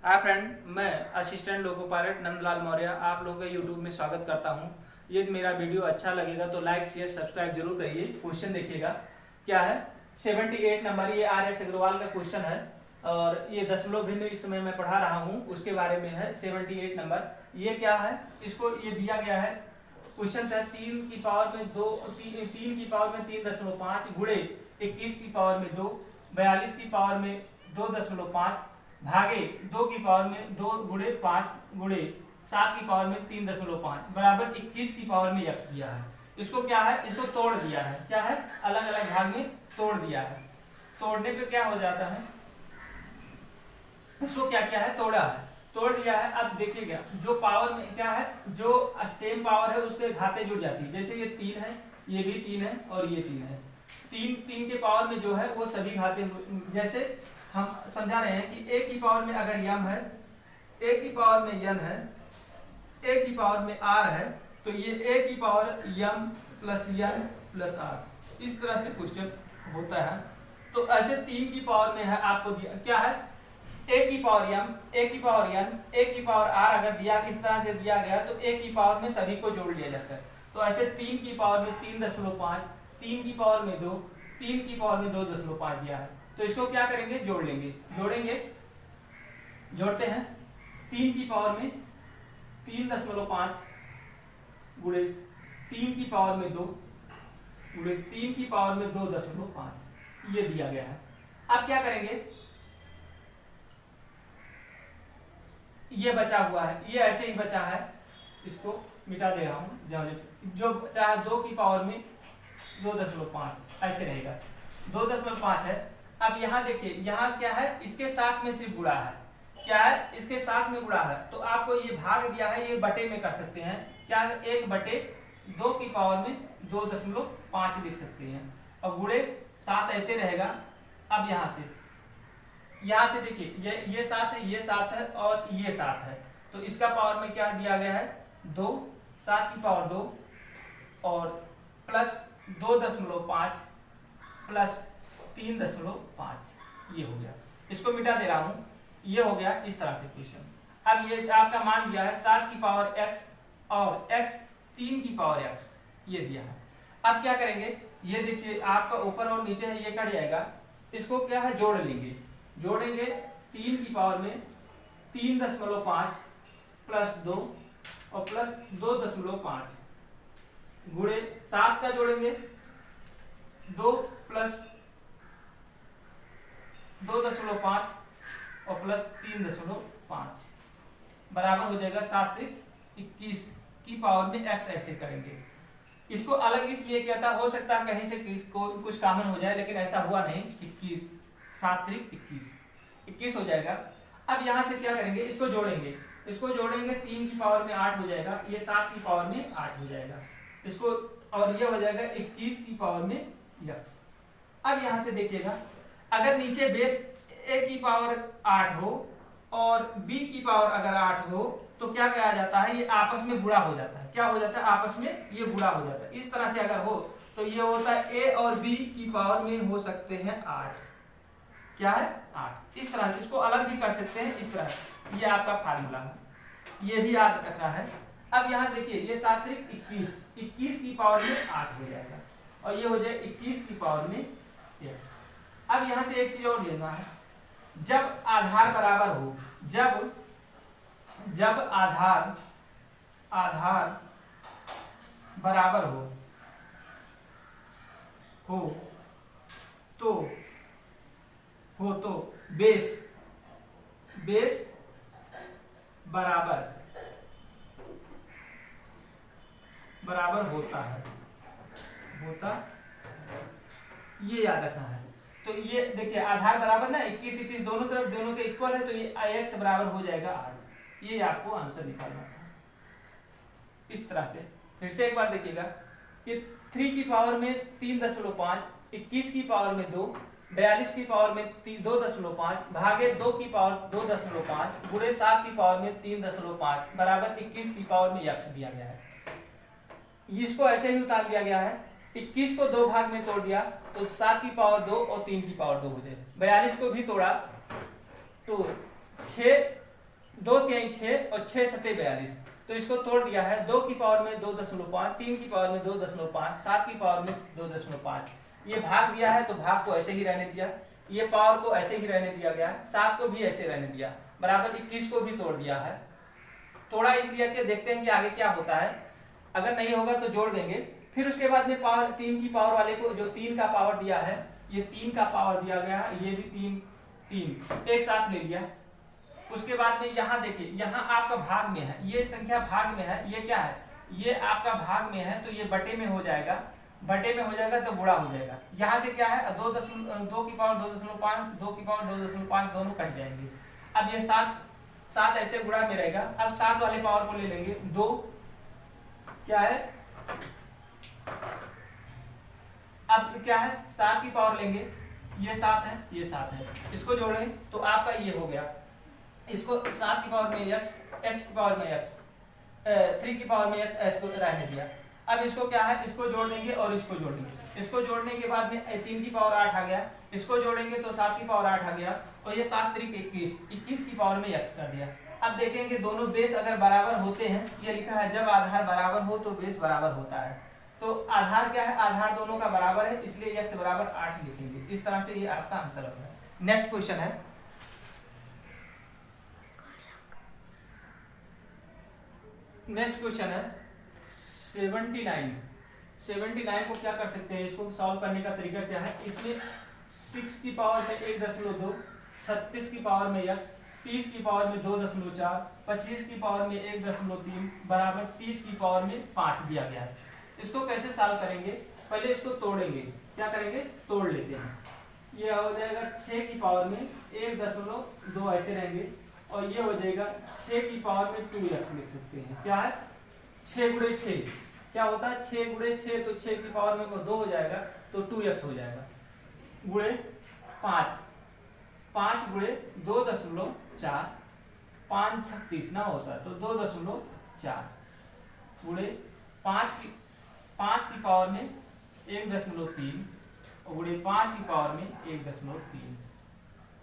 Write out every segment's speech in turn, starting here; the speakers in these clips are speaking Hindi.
हाय फ्रेंड, मैं assistant loco pilot Nandlal Maurya आप लोगों के यूट्यूब में स्वागत करता हूं। ये मेरा वीडियो अच्छा लगेगा तो लाइक शेयर सब्सक्राइब जरूर करिए। क्वेश्चन देखिएगा क्या है। 78 नंबर ये आर एस अग्रवाल का क्वेश्चन है और ये दशमलव भिन्न इस समय मैं पढ़ा रहा हूँ उसके बारे में है। 78 नंबर ये क्या है, इसको ये दिया गया है। क्वेश्चन था 3 की पावर में 2 3 की पावर में 3.5 गुणे 21 की पावर में 2 42 की पावर में 2.5 भागे 2 की पावर में 2 गुणे 5 गुणे 7 की पावर में 3.5 बराबर 21 की पावर में यक्स दिया है। इसको क्या है, इसको तोड़ दिया है। क्या है, अलग अलग भाग में तोड़ दिया है। तोड़ने पे क्या हो जाता है, इसको क्या किया है, तोड़ा है, तोड़ दिया है। अब देखिएगा जो पावर में क्या है, जो सेम पावर है उसके घाते जुड़ जाती है। जैसे ये 3 है, ये भी 3 है और ये 3 है। 3 के पावर में जो है वो सभी घाते, जैसे हम समझा रहे हैं कि a की पावर में अगर यम है, a की पावर में यन है, a की पावर में r है, तो ये a की पावर यम प्लस यन प्लस r, इस तरह से क्वेश्चन होता है। तो ऐसे 3 की पावर में है, आपको दिया क्या है, a की पावर यम, a की पावर यन, a की पावर r अगर दिया इस तरह से दिया गया तो a की पावर में सभी को जोड़ लिया जाता है। तो ऐसे 3 की पावर में 3.5, 3 की पावर में 2, 3 की पावर में 2.5 दिया है। तो इसको क्या करेंगे, जोड़ लेंगे। जोड़ेंगे, जोड़ते हैं। 3 की पावर में 3.5 गुणे 3 की पावर में 2 गुणे 3 की पावर में 2.5 ये दिया गया है। अब क्या करेंगे, ये बचा हुआ है, ये ऐसे ही बचा है, इसको मिटा दे रहा हूं। जो बचा है 2 की पावर में 2.5 ऐसे रहेगा, 2.5 है। अब यहाँ देखिए, यहाँ क्या है, इसके साथ में सिर्फ गुणा है। क्या है, इसके साथ में गुणा है। तो आपको ये भाग दिया है, ये बटे में कर सकते हैं। क्या 1/2 की पावर में 2.5 लिख सकते हैं और गुणे 7 ऐसे रहेगा। अब यहाँ से देखिए ये 7 है, ये 7 है और ये 7 है। तो इसका पावर में क्या दिया गया है, 2, 7 की पावर 2 और प्लस 2.5 प्लस 3.5 ये हो गया। इसको मिटा दे रहा हूं, ये हो गया इस तरह से क्वेश्चन। अब ये आपका मान दिया है 7 की पावर x और x 3 की पावर x ये दिया है। अब क्या करेंगे, ये देखिए आपका ऊपर और नीचे है, ये कट जाएगा। इसको क्या है, जोड़ लेंगे। जोड़ेंगे 3 की पावर में 3.5 प्लस 2 और प्लस 2.5 गुणे 7 का जोड़ेंगे 2 प्लस 2.5 और प्लस 3.5 बराबर हो जाएगा 7 × 21 की पावर में x ऐसे करेंगे। इसको अलग इसलिए किया था, हो सकता है कहीं से कुछ कॉमन हो जाए, लेकिन ऐसा हुआ नहीं। 21 7 × 21 हो जाएगा। अब यहाँ से क्या करेंगे, इसको जोड़ेंगे। इसको जोड़ेंगे 3 की पावर में 8 हो जाएगा, ये 7 की पावर में 8 हो जाएगा। इसको और ये हो जाएगा 21 की पावर में x। अब यहाँ से देखिएगा, अगर नीचे बेस a की पावर 8 हो और b की पावर अगर 8 हो तो क्या कहा जाता है, ये आपस में गुणा हो जाता है। क्या हो जाता है, आपस में ये गुणा हो जाता है। इस तरह से अगर हो तो ये होता है a और b की पावर में हो सकते हैं 8। क्या है, 8। इस तरह से इसको अलग भी कर सकते हैं, इस तरह। ये आपका फार्मूला है, ये भी याद रखना है। अब यहाँ देखिए, ये 7 × 21 की पावर में 8 हो जाएगा और ये हो जाए 21 की पावर में x। अब यहाँ से एक चीज और लेना है, जब आधार बराबर हो, जब आधार बराबर हो तो बेस बराबर होता ये याद रखना है। तो ये देखिए आधार बराबर ना 21 दोनों तरफ, दोनों के इक्वल है, तो ये x बराबर हो जाएगा 8। ये आपको आंसर निकालना था इस तरह से। फिर से एक बार देखिएगा, ये 3 की पावर में 3.5, 21 की पावर में 2, 42 की पावर में 2.5 भागे 2 की पावर 2.5 गुणे 7 की पावर में 3.5 बराबर 21 की पावर में x दिया गया है। इसको ऐसे ही उतार दिया गया है। 21 को 2 भाग में तोड़ दिया तो 7 की पावर 2 और 3 की पावर 2 हो जाए। 42 को भी तोड़ा तो 6 2 तिहाई 6 और 6 सत्ते 42, तो इसको तोड़ दिया है। 2 की पावर में 2.5, 3 की पावर में 2.5, 7 की पावर में 2.5। ये भाग दिया है तो भाग को ऐसे ही रहने दिया, ये पावर को ऐसे ही रहने दिया गया, 7 को भी ऐसे रहने दिया, बराबर 21 को भी तोड़ दिया है। तोड़ा इसलिए कि देखते हैं कि आगे क्या होता है, अगर नहीं होगा तो जोड़ देंगे। फिर उसके बाद में पावर 3 की पावर वाले को जो 3 का पावर दिया है, ये 3 का पावर दिया गया, ये भी 3 एक साथ ले लिया। उसके बाद में यहाँ देखिए, यहाँ आपका भाग में है, ये संख्या भाग में है, ये क्या है, ये आपका भाग में है, तो ये बटे में हो जाएगा, बटे में हो जाएगा तो गुणा हो जाएगा। यहाँ से क्या है 2 की पावर 2.5, 2 की पावर 2.5 दोनों कट जाएंगे। अब ये 7 ऐसे गुणा में रहेगा। अब 7 वाले पावर को ले लेंगे, 2 क्या है, अब क्या है 7 की पावर लेंगे, ये 7 है, ये 7 है, इसको जोड़ें तो आपका ये हो गया। इसको 7 की पावर में x, x की पावर में x, 3 की पावर में x को रहने दिया। अब इसको क्या है, इसको जोड़ देंगे और इसको जोड़ देंगे। इसको जोड़ने के बाद में 3 की पावर 8 आ गया, इसको जोड़ेंगे तो 7 की पावर 8 आ गया, और ये 7 3 21, 21 की पावर में x कर दिया। अब देखेंगे दोनों बेस अगर बराबर होते हैं, ये लिखा है जब आधार बराबर हो तो बेस बराबर होता है। तो आधार क्या है, आधार दोनों का बराबर है, इसलिए x बराबर 8 लिखेंगे। इस तरह से ये आपका आंसर होगा। नेक्स्ट क्वेश्चन है, नेक्स्ट क्वेश्चन है 79 को क्या कर सकते हैं, इसको सॉल्व करने का तरीका क्या है। इसमें 6 की पावर में 1.2, 36 की पावर में x, 30 की पावर में 2.4, 25 की पावर में 1.3 बराबर 30 की पावर में 5 दिया गया है। इसको कैसे सॉल्व करेंगे, पहले इसको तोड़ेंगे। क्या करेंगे, तोड़ लेते हैं। ये हो जाएगा 6 की पावर में 1.2 ऐसे रहेंगे, और ये हो जाएगा 6 की पावर में 2x लिख सकते हैं। क्या है 6 गुणे 6 क्या होता है, 6 गुणे 6, तो 6 की पावर में 2 हो जाएगा तो 2x हो जाएगा, गुणे 5 गुणे 2.4, 5 36 ना होता है तो 2.4 गुणे 5 की पावर में 1.3 और गुणे 5 की पावर में 1.3,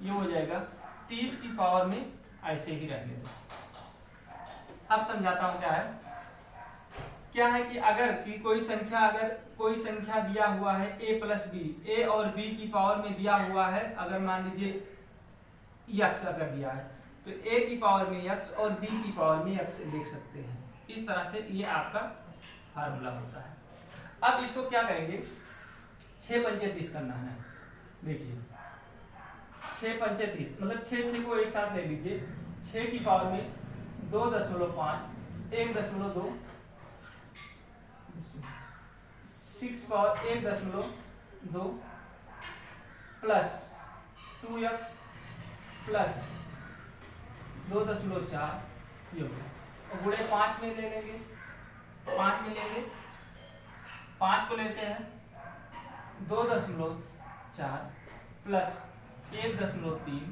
ये हो जाएगा 30 की पावर में ऐसे ही रहने दो। अब समझाता हूं क्या है कि अगर कि कोई संख्या दिया हुआ है a प्लस बी, ए और b की पावर में दिया हुआ है, अगर मान लीजिए x अगर दिया है तो a की पावर में x और b की पावर में x लिख सकते हैं। इस तरह से ये आपका फार्मूला होता है। अब इसको क्या करेंगे, 6 पंचे 30 करना है। देखिए 6 पंचे 30 मतलब 6 को एक साथ ले लीजिए। 6 की पावर में 2.5, 1.2, 6 पावर 1.2 प्लस 2x प्लस 2.4, ये हो गया, और गुणे 5 में ले लेंगे, 5 में लेंगे, 5 को लेते हैं 2.4 प्लस 1.3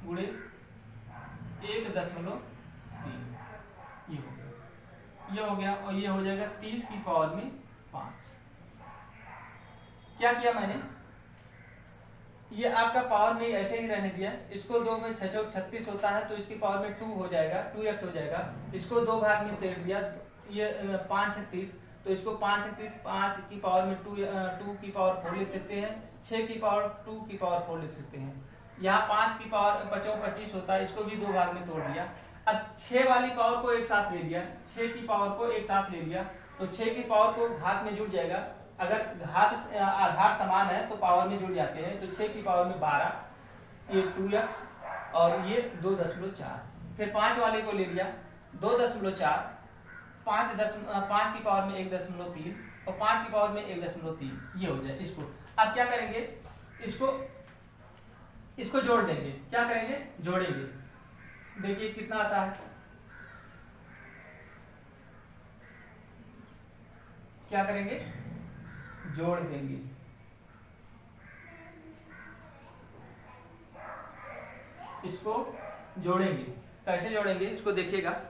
गुणे 1.3, ये हो गया, और ये हो जाएगा 30 की पावर में 5। क्या किया मैंने, ये आपका पावर में ऐसे ही रहने दिया। इसको 2 में 6 36 होता है, तो इसकी पावर में 2 हो जाएगा, 2x हो जाएगा। इसको 2 भाग में तोड़ दिया, ये 5 36, तो इसको 5 36, 5 की पावर में 2 की पावर 4 लिख सकते हैं, 6 की पावर 2 की पावर 4 लिख सकते हैं। यहाँ 5 की पावर 25 होता है, इसको भी 2 भाग में तोड़ दिया। अब 6 वाली पावर को एक साथ ले लिया, 6 की पावर को एक साथ ले लिया, तो 6 की पावर को घात में जुड़ जाएगा। अगर घात आधार समान है तो पावर में जुड़ जाते हैं, तो 6 की पावर में 12, ये 2x और ये 2.4। फिर 5 वाले को ले लिया, 2.4, 5 की पावर में 1.3 और 5 की पावर में 1.3, ये हो जाए। इसको अब क्या करेंगे, इसको जोड़ देंगे। क्या करेंगे, जोड़ेंगे। देखिए कितना आता है, क्या करेंगे, जोड़ देंगे। इसको जोड़ेंगे, कैसे जोड़ेंगे इसको देखिएगा।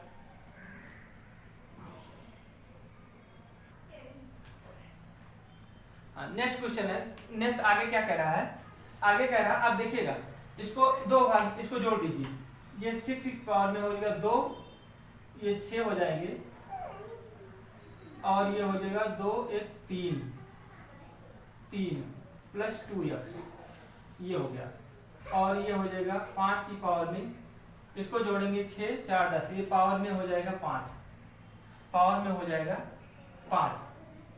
नेक्स्ट क्वेश्चन है, नेक्स्ट आगे क्या कह रहा है, आगे कह रहा है, अब देखिएगा, इसको 2 भाग, इसको जोड़ दीजिए। ये 6 की पावर में हो जाएगा 2, ये 6 हो जाएंगे, और ये हो जाएगा 2 1 3 प्लस 2x, ये हो गया। और ये हो जाएगा 5 की पावर में, इसको जोड़ेंगे 6 4 10, ये पावर में हो जाएगा 5, पावर में हो जाएगा 5,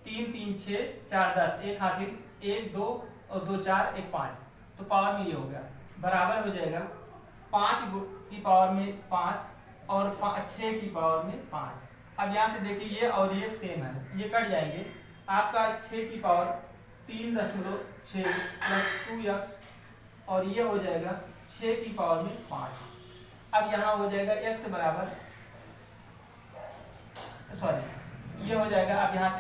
3 3 6 4 10, एक हासिल, 1 2 और 2 4 1 5, तो पावर में ये हो गया, बराबर हो जाएगा 5 की पावर में 5 और 6 की पावर में 5। अब यहाँ से देखिए ये और ये सेम है, ये कट जाएंगे, आपका 6 की पावर 3.6 प्लस 2x, और ये हो जाएगा 6 की पावर में 5। अब यहाँ हो जाएगा x बराबर, सॉरी ये हो जाएगा, अब यहाँ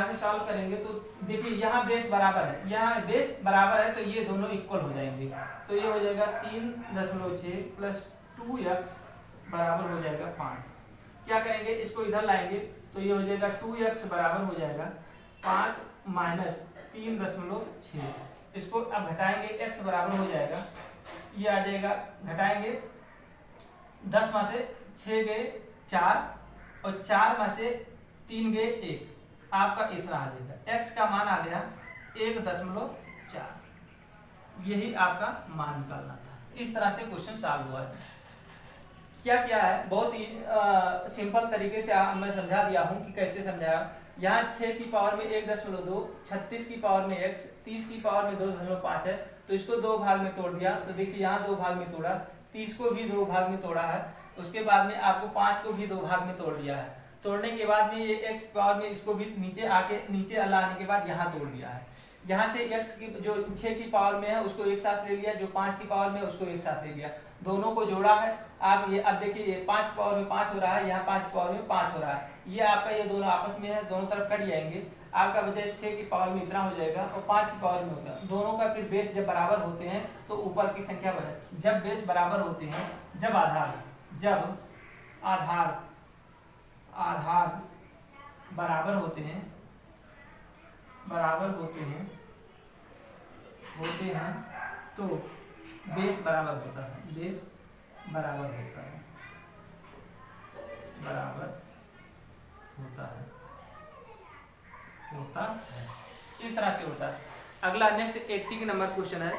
से सॉल्व करेंगे तो देखिए यहाँ बेस बराबर है, यहाँ बेस बराबर है तो ये दोनों इक्वल हो जाएंगे, तो ये हो जाएगा 3.6 प्लस 2x बराबर हो जाएगा 5। क्या करेंगे, इसको इधर लाएंगे तो ये हो जाएगा 2x बराबर हो जाएगा 5 माइनस 3.6, इसको अब घटाएंगे, x बराबर हो जाएगा, ये आ जाएगा, घटाएंगे 10 में से 6 गए 4 और 4 में से 3 गए 1, आपका इतना आ जाएगा, x का मान आ गया 1.4, यही आपका मान निकालना था। इस तरह से क्वेश्चन सॉल्व हुआ है। क्या है, बहुत ही सिंपल तरीके से मैं समझा दिया हूँ कि कैसे समझाया। यहाँ 6 की पावर में 1.2, 36 की पावर में x, 30 की पावर में 2.5 है, तो इसको 2 भाग में तोड़ दिया, तो देखिए यहाँ 2 भाग में तोड़ा, 30 को भी 2 भाग में तोड़ा है, उसके बाद में आपको 5 को भी 2 भाग में तोड़ दिया है। तोड़ने के बाद में ये x पावर में इसको भी नीचे लाने के बाद यहाँ तोड़ दिया है। यहाँ से x की जो 6 की पावर में है उसको एक साथ ले लिया, जो 5 की पावर में है उसको एक साथ ले लिया, दोनों को जोड़ा है। आप ये अब देखिए ये 5 पावर में 5 हो रहा है, यहाँ 5 पावर में 5 हो रहा है, ये आपका ये दोनों आपस में है, दोनों तरफ कट जाएंगे, आपका बजाय 6 की पावर में इतना हो जाएगा और 5 की पावर में होता है। दोनों का फिर बेस जब बराबर होते हैं तो ऊपर की संख्या बढ़े, जब बेस बराबर होते हैं, जब आधार बराबर होते हैं तो बेस बराबर होता है, बेस बराबर होता है, इस तरह से होता है। अगला नेक्स्ट 80 के नंबर क्वेश्चन है।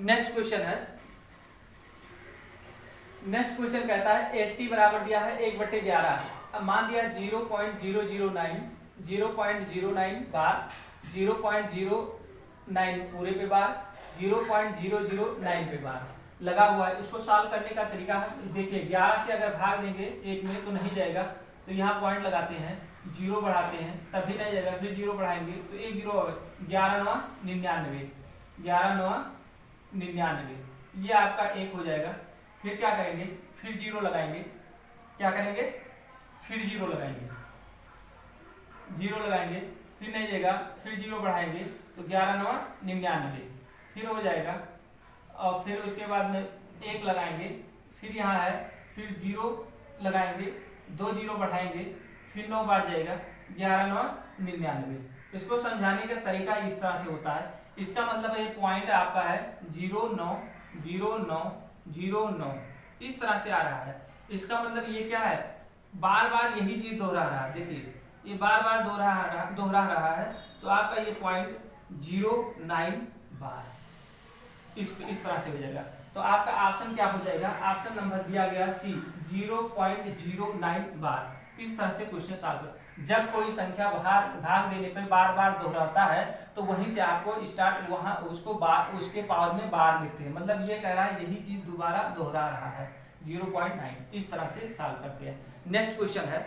नेक्स्ट क्वेश्चन कहता है 80 बराबर दिया है 1/11। अब मान दिया 0.009 बार 0.09 पूरे पे बार 0.009 पे बार लगा हुआ है। इसको सॉल्व करने का तरीका है, देखिए 11 से अगर भाग देंगे एक में तो नहीं जाएगा, तो यहाँ पॉइंट लगाते हैं, 0 बढ़ाते हैं तब भी नहीं जाएगा, फिर 0 बढ़ाएंगे तो 1 0 11 9 99, ये आपका 1 हो जाएगा। फिर क्या करेंगे, फिर 0 लगाएंगे, फिर 0 लगाएंगे, फिर नहीं जाएगा, फिर 0 बढ़ाएंगे तो 11 9 99 फिर हो जाएगा, और फिर उसके बाद में 1 लगाएंगे, फिर यहाँ है, फिर 0 लगाएंगे, 2 0 बढ़ाएंगे, फिर 9 बढ़ जाएगा, 11 9 99। इसको समझाने का तरीका इस तरह से होता है। इसका मतलब ये पॉइंट आपका है 0 9 0 9 0 9, इस तरह से आ रहा है। इसका मतलब ये क्या है, बार बार यही चीज दोहरा रहा है। देखिए ये बार बार दोहरा रहा है, तो आपका ये पॉइंट 0.9 बार इस तरह से हो जाएगा। तो आपका ऑप्शन क्या हो जाएगा, ऑप्शन नंबर दिया गया सी 0.09 बार। इस तरह से क्वेश्चन सॉल्व। जब कोई संख्या भाग देने पर बार बार दोहराता है तो वहीं से आपको स्टार्ट वहां उसको उसके पावर में बार लिखते हैं, मतलब ये कह रहा है यही चीज दोबारा दोहरा रहा है 0.9। इस तरह से सॉल्व करते हैं। नेक्स्ट क्वेश्चन है